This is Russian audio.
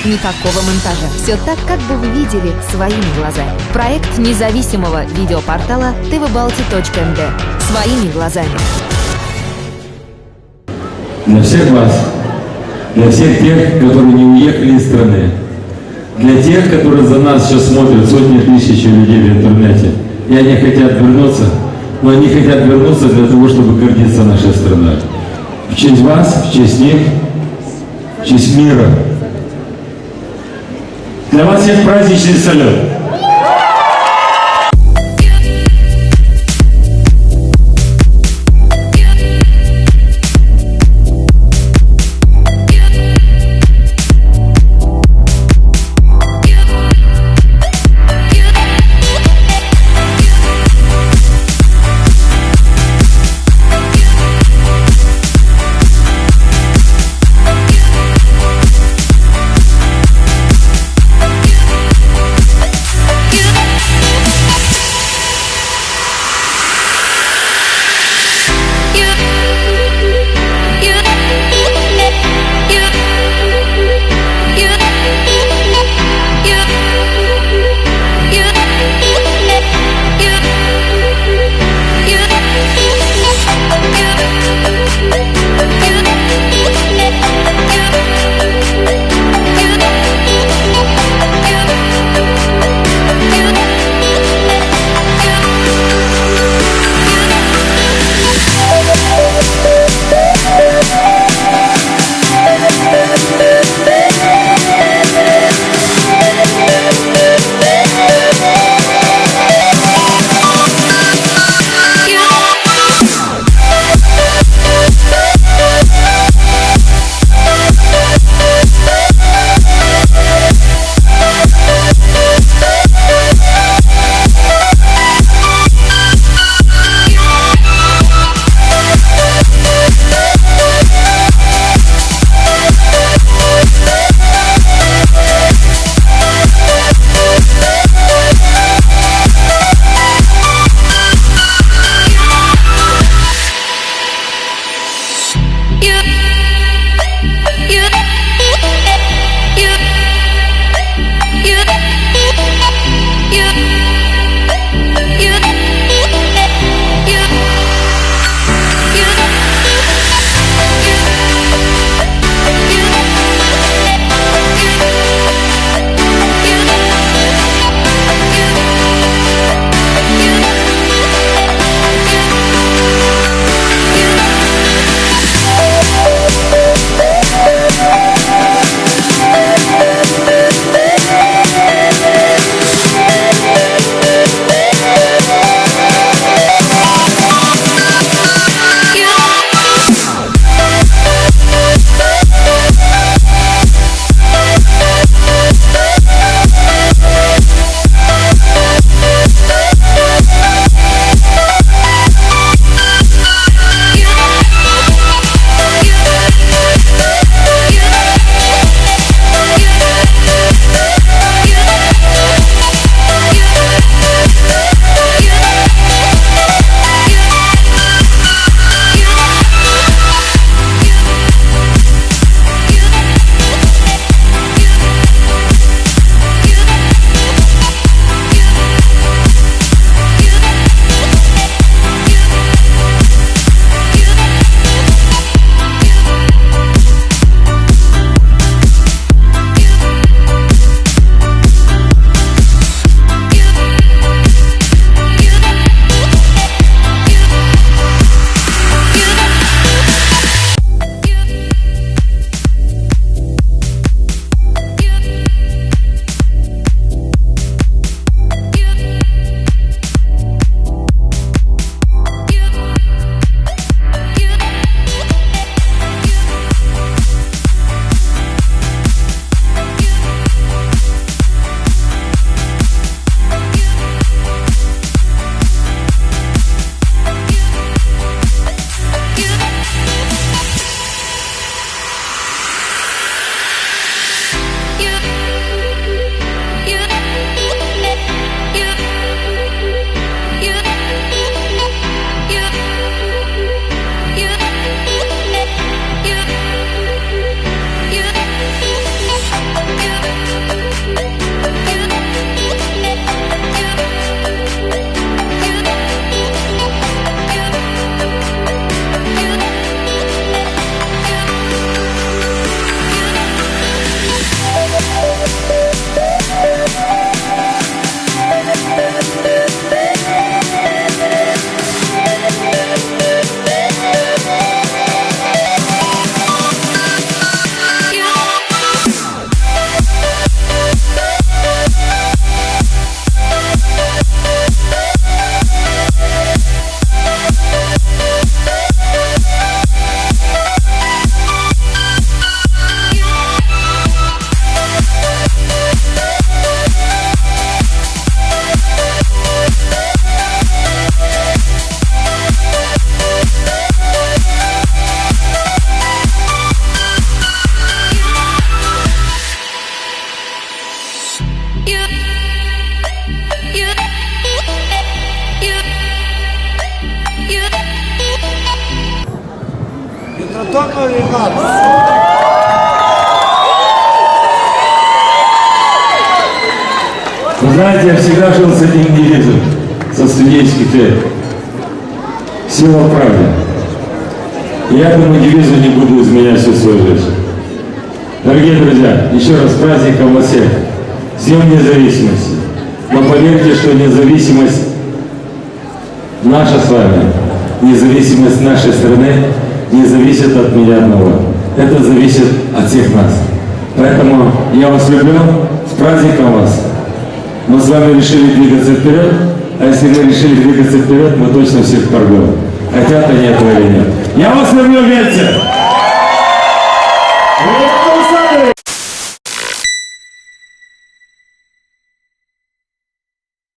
никакого монтажа. Все так, как бы вы видели своими глазами. Проект независимого видеопортала tvbalti.md. Своими глазами. Для всех вас, для всех тех, которые не уехали из страны, для тех, которые за нас сейчас смотрят сотни тысяч людей в интернете, и они хотят вернуться, но они хотят вернуться для того, чтобы гордиться нашей страной. В честь вас, в честь них, в честь мира. Для вас есть праздничный салют. Усатого, ребята. Вы знаете, я всегда жил с этим девизом, со студенческих лет. Сила в правде. И я этому девизу не буду изменять всю свою жизнь. Дорогие друзья, еще раз с праздником вас всех. С Днем Независимости. Но поверьте, что независимость наша с вами, независимость нашей страны не зависит от меня одного. Это зависит от всех нас. Поэтому я вас люблю, с праздником вас. Мы с вами решили двигаться вперед, а если мы решили двигаться вперед, мы точно всех порвем. Хотят они этого или нет. Я вас люблю, верьте!